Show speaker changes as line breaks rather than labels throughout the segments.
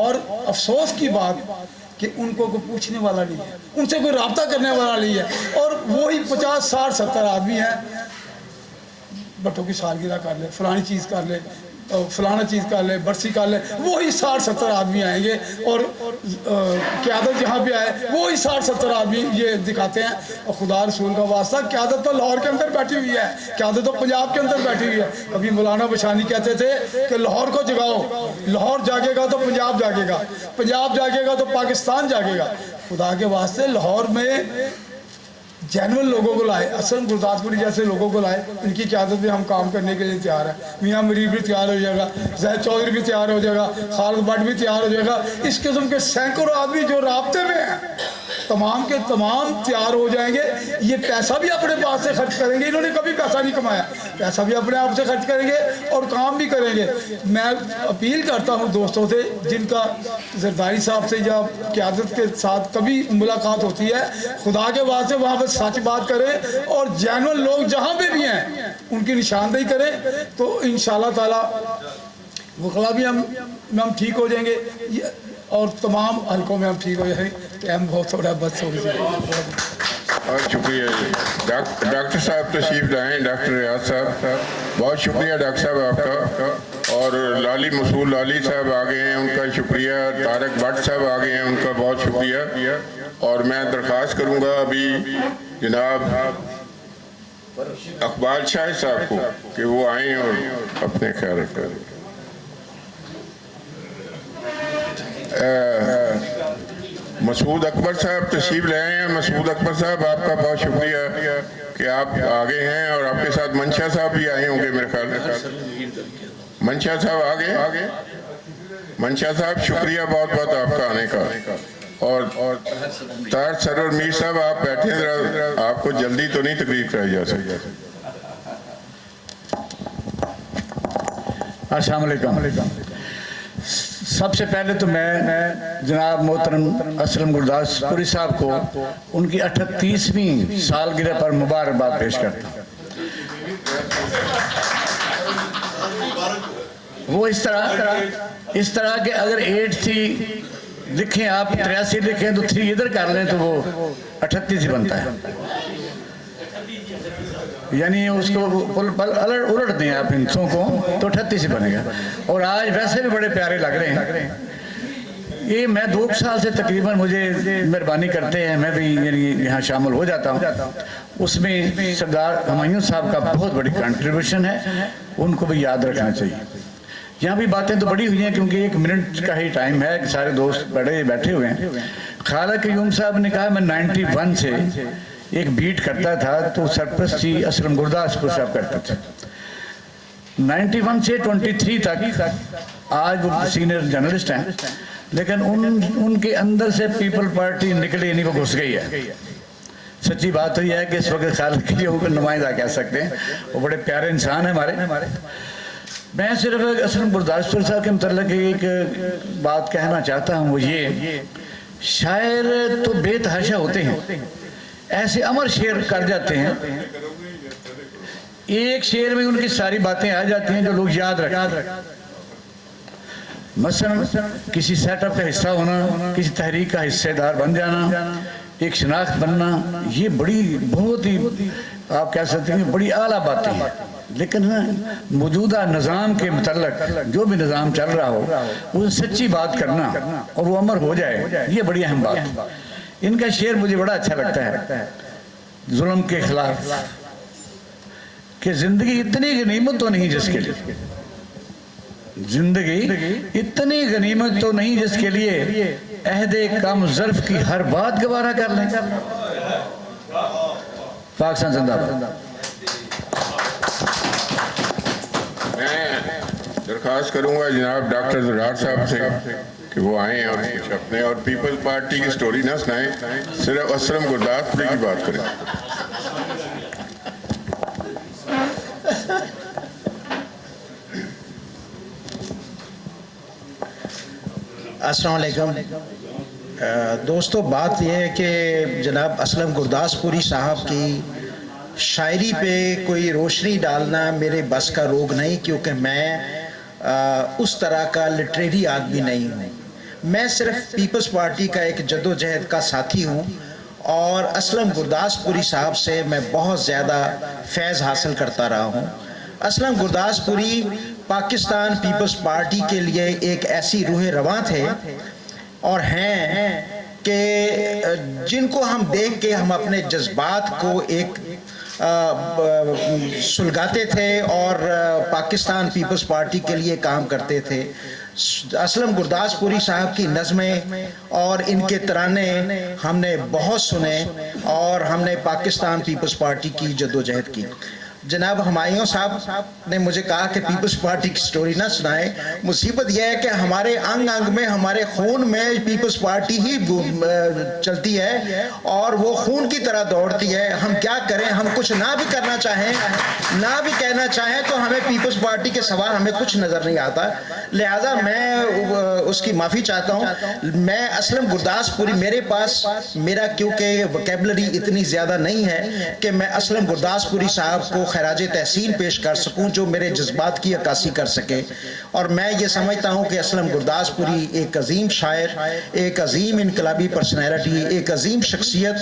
और अफसोस की बात कि उनको कोई पूछने वाला नहीं है, उनसे कोई रब्ता करने वाला नहीं है। और वही 50, 60, 70 आदमी हैं, बच्चों की सालगिरह कर ले, फलानी चीज़ कर ले, फलाना चीज़ कर ले, बरसी कर ले, वही 60, 70 आदमी आएंगे। और क़यादत जहाँ पे आए वही 60, 70 आदमी ये दिखाते हैं। और खुदा रसूल का वास्ता, क़यादत तो लाहौर के अंदर बैठी हुई है, क़यादत तो पंजाब के अंदर बैठी हुई है। कभी मौलाना बशानी कहते थे कि लाहौर को जगाओ, लाहौर जागेगा तो पंजाब जागेगा, पंजाब जागेगा तो पाकिस्तान जागेगा। खुदा के वास्ते लाहौर में जेन्युइन लोगों को लाए, असलम गुरदासपुरी जैसे लोगों को लाए, इनकी क़यादत में हम काम करने के लिए तैयार हैं। मियाँ मरीब भी तैयार हो जाएगा, जैद चौधरी भी तैयार हो जाएगा, खालिद भट्ट भी तैयार हो जाएगा। इस किस्म के सैकड़ों आदमी जो राब्ते में हैं, तमाम के तमाम तैयार हो जाएंगे। ये पैसा भी अपने पास से खर्च करेंगे, इन्होंने कभी पैसा नहीं कमाया, पैसा भी अपने आप से खर्च करेंगे और काम भी करेंगे। मैं अपील करता हूँ दोस्तों से, जिनका जरदारी साहब से या क़यादत के साथ कभी मुलाकात होती है, खुदा के वास्ते वहाँ पर सच बात करें और जेन्युइन लोग जहाँ पे भी हैं उनकी निशानदेही करें, तो इंशाअल्लाह ताला वकला भी हम ठीक हो जाएंगे और तमाम हलकों में हम ठीक हो जाएंगे। टाइम बहुत थोड़ा बस हो गया।
बहुत शुक्रिया डॉक्टर साहब तशरीफ लाएँ। डॉक्टर रियाज साहब, बहुत शुक्रिया डॉक्टर साहब आपका। और लाली मसूल लाली साहब आ गए हैं, उनका शुक्रिया। तारक भट्ट साहब आ गए हैं, उनका बहुत शुक्रिया। और मैं दरख्वास्त करूँगा अभी जनाब अकबाल शाह साहब को कि वो आएँ और अपने ख्याल रखें। मसूद अकबर साहब तशरीफ ले आए हैं। मसूद अकबर साहब, आपका बहुत शुक्रिया कि आप आ गए हैं। और आपके साथ मंशा साहब भी आए होंगे मेरे ख्याल में। मंशा साहब आ गए। मंशा साहब शुक्रिया बहुत बहुत आपका आने का। और तार सरवर मीर साहब आप बैठे, जरा आपको जल्दी तो नहीं तकरीर कराई जा सकती।
अस्सलाम वालेकुम। सबसे पहले तो मैं जनाब मोहतरम असलम गुरदासपुरी साहब को उनकी 38वीं सालगिरह पर मुबारकबाद पेश करता हूँ। वो इस तरह के अगर 8 थी लिखें आप, 83 लिखें तो 3 इधर कर लें तो वो 38 ही बनता है, यानी उसको उलट दें आप हिंसों को तो 38 ही बनेगा। और आज वैसे भी बड़े प्यारे लग रहे हैं। ये मैं 2 साल से तकरीबन मुझे मेहरबानी करते हैं, मैं भी यानी यहाँ शामिल हो जाता हूँ। उसमें सरदार हुमायूं साहब का बहुत बड़ी कंट्रीब्यूशन है, उनको भी याद रखना चाहिए। यहाँ भी बातें तो बड़ी हुई हैं क्योंकि 1 मिनट का ही टाइम है, सारे दोस्त बैठे हुए हैं। खालिद क़य्यूम साहब ने कहा मैं 91 से एक बीट करता था तो सरपरस्ती असलम गुरदासपुर साहब करते थे। 91 से 23 तक आज वो सीनियर जर्नलिस्ट हैं, लेकिन उनके अंदर से पीपल पार्टी निकली नहीं, वो घुस गई है। सच्ची बात तो यह है कि इस वक्त खालिद क़य्यूम को नुमाइंदा कह सकते हैं, वो बड़े प्यारे इंसान है हमारे। मैं सिर्फ असलम गुरदासपुर साहब के मतलब एक बात कहना चाहता हूँ, वो ये शायर तो बेतहाशा होते हैं, ऐसे अमर शेर कर जाते हैं, एक शेर में उनकी सारी बातें आ जाती हैं जो लोग याद रखें। मसलन किसी सेटअप का हिस्सा होना, किसी तहरीक का हिस्सेदार बन जाना, एक शनाख्त बनना, ये बहुत ही आप कह सकते हैं बड़ी आला बातें हैं। लेकिन मौजूदा निज़ाम के मतलब जो भी निज़ाम चल रहा हो वो सच्ची बात करना और वो अमर हो जाए, ये बड़ी अहम बात है। इनका शेर मुझे बड़ा अच्छा लगता है, जुल्म के खिलाफ, कि जिंदगी इतनी गनीमत तो नहीं जिसके लिए, जिंदगी इतनी गनीमत तो नहीं जिसके लिए अहदे कम ज़र्फ की हर बात गवारा कर लें। पाकिस्तान जिंदाबाद।
मैं दरख्वास्त करूंगा जनाब डॉक्टर ज़रार साहब से कि वो आएँ और कुछ अपने और पीपल पार्टी की स्टोरी ना सुनाएं, सिर्फ असलम गुरदासपुरी की बात करें।
अस्सलाम वालेकुम दोस्तों, बात यह है कि जनाब असलम गुरदासपुरी साहब की शायरी पे कोई रोशनी डालना मेरे बस का रोग नहीं, क्योंकि मैं उस तरह का लिटरेरी आदमी नहीं हूँ। मैं सिर्फ पीपल्स पार्टी का एक जद्दोजहद का साथी हूँ और असलम गुरदासपुरी साहब से मैं बहुत ज़्यादा फैज़ हासिल करता रहा हूँ। असलम गुरदासपुरी पाकिस्तान पीपल्स पार्टी के लिए एक ऐसी रूह रवां थे और हैं कि जिनको हम देख के हम अपने जज्बात को एक सुलगाते थे और पाकिस्तान पीपल्स पार्टी के लिए काम करते थे। असलम गुरदासपुरी साहब की नज़में और इनके तराने हमने बहुत सुने और हमने पाकिस्तान पीपल्स पार्टी की जद्दोजहद की। जनाब हुमायूं साहब ने मुझे कहा कि पीपल्स पार्टी की स्टोरी ना सुनाए। मुसीबत यह है कि हमारे अंग अंग में, हमारे खून में पीपल्स पार्टी ही चलती है और वो खून की तरह दौड़ती है। हम क्या करें, हम कुछ ना भी करना चाहें, ना भी कहना चाहें तो हमें पीपल्स पार्टी के सवा हमें कुछ नज़र नहीं आता। लिहाजा मैं उसकी माफ़ी चाहता हूँ। मैं असलम गुरदासपुरी, मेरे पास मेरा क्योंकि वोकैबुलरी इतनी ज़्यादा नहीं है कि मैं असलम गुरदासपुरी साहब को खराज तहसीन पेश कर सकूं जो मेरे जज्बात की अक्कासी कर सके। और मैं ये समझता हूं कि असलम गुरदासपुरी एक अजीम शायर, एक अजीम इनकलाबी पर्सनैलिटी, एक अजीम शख्सियत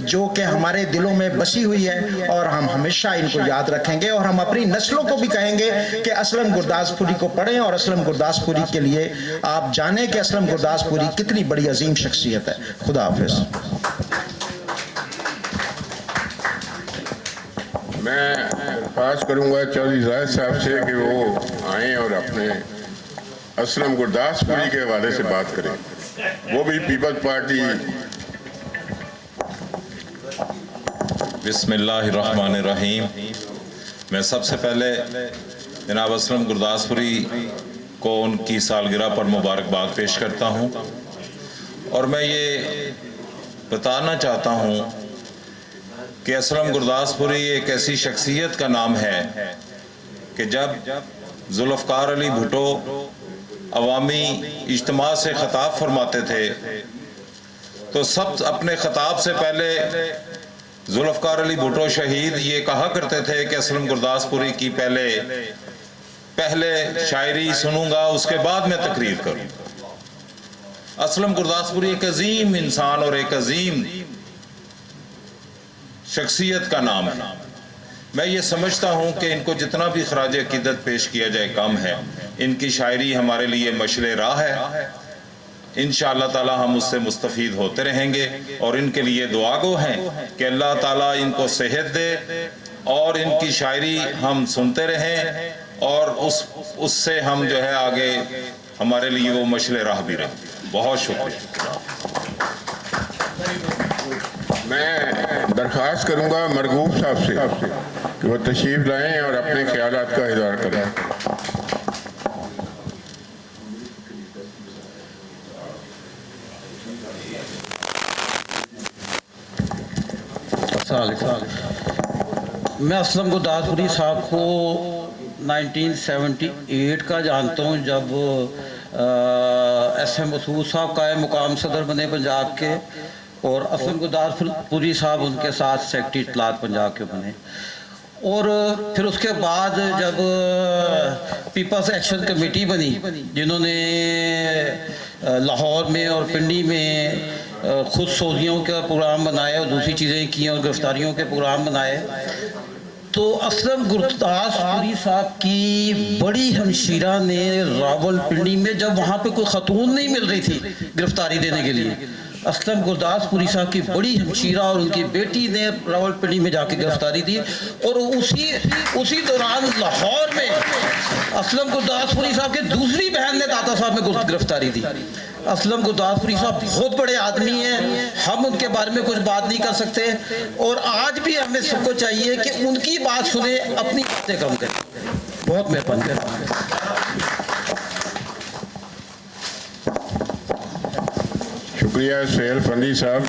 जो कि हमारे दिलों में बसी हुई है और हम हमेशा इनको याद रखेंगे और हम अपनी नस्लों को भी कहेंगे कि असलम गुरदासपुरी को पढ़ें और असलम गुरदासपुरी के लिए आप जानें कि असलम गुरदासपुरी कितनी बड़ी अजीम शख्सियत है। खुदा हाफिज़।
मैं दरख्वास्त करूंगा चौधरी जाहिद साहब से कि वो आएँ और अपने असलम गुरदासपुरी के हवाले से बात करें, वो भी पीपल्स पार्टी।
बिस्मिल्लाहिर्रहमानिर्रहीम। मैं सबसे पहले जनाब असलम गुरदासपुरी को उनकी सालगिरह पर मुबारकबाद पेश करता हूँ और मैं ये बताना चाहता हूँ कि असलम गुरदासपुरी एक ऐसी शख्सियत का नाम है कि जब जुल्फ़कार अली भुट्टो अवामी इज्तिमा से ख़िताब फरमाते थे तो सब अपने ख़िताब से पहले जुल्फ़कार अली भुट्टो शहीद ये कहा करते थे कि असलम गुरदासपुरी की पहले शायरी सुनूंगा, उसके बाद मैं तकरीर करूँ। असलम गुरदासपुरी एक अजीम इंसान और एक अजीम शख्सियत का नाम है। मैं ये समझता हूँ कि इनको जितना भी खराज अकीदत पेश किया जाए कम है। इनकी शायरी हमारे लिए मशले राह है। इंशाअल्लाह ताला हम उससे मुस्तफ़ीद होते रहेंगे और इनके लिए दुआ गो हैं कि अल्लाह ताला इनको सेहत दे और इनकी शायरी हम सुनते रहें और उससे हम जो है आगे हमारे लिए वो मशले राह भी रहे। बहुत शुक्रिया।
मैं दरख्वास्त करूंगा मरगूब साहब से कि वो तशरीफ लाएं और अपने ख्यालात का इज़हार करें।
मैं असलम गुरदासपुरी साहब को 1978 का जानता हूँ जब SM मसूद साहब कायम मुकाम सदर बने पंजाब के और असलम गुरदासपुरी साहब उनके साथ सेक्रेटरी इत्तलात पंजाब के बने। और फिर उसके बाद जब पीपल्स एक्शन कमेटी बनी जिन्होंने लाहौर में और पिंडी में खुद सोजियों का प्रोग्राम बनाए और दूसरी चीज़ें की और गिरफ्तारियों के प्रोग्राम बनाए, तो असलम गुरदासपुरी साहब की बड़ी हमशीरा ने रावलपिंडी में जब वहाँ पे कोई खतून नहीं मिल रही थी गिरफ्तारी देने के लिए, असलम गुरदासपुरी साहब की बड़ी हमशीरा और उनकी बेटी ने रावलपिंडी में जाके गिरफ्तारी दी। और उसी दौरान लाहौर में असलम गुरदासपुरी साहब की दूसरी बहन ने दाता साहब में गिरफ्तारी दी। असलम गुरदासपुरी साहब बहुत बड़े आदमी हैं, हम उनके बारे में कुछ बात नहीं कर सकते और आज भी हमें सबको चाहिए कि उनकी बात सुने, अपनी बातें कम करें। बहुत मेहरबानी।
शुक्रिया सहेल फंदी साहब।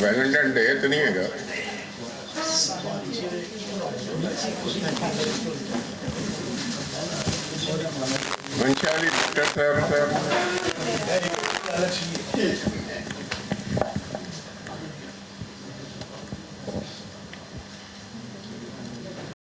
वैलेंटाइन डे तो नहीं है मंशाली डॉक्टर साहब।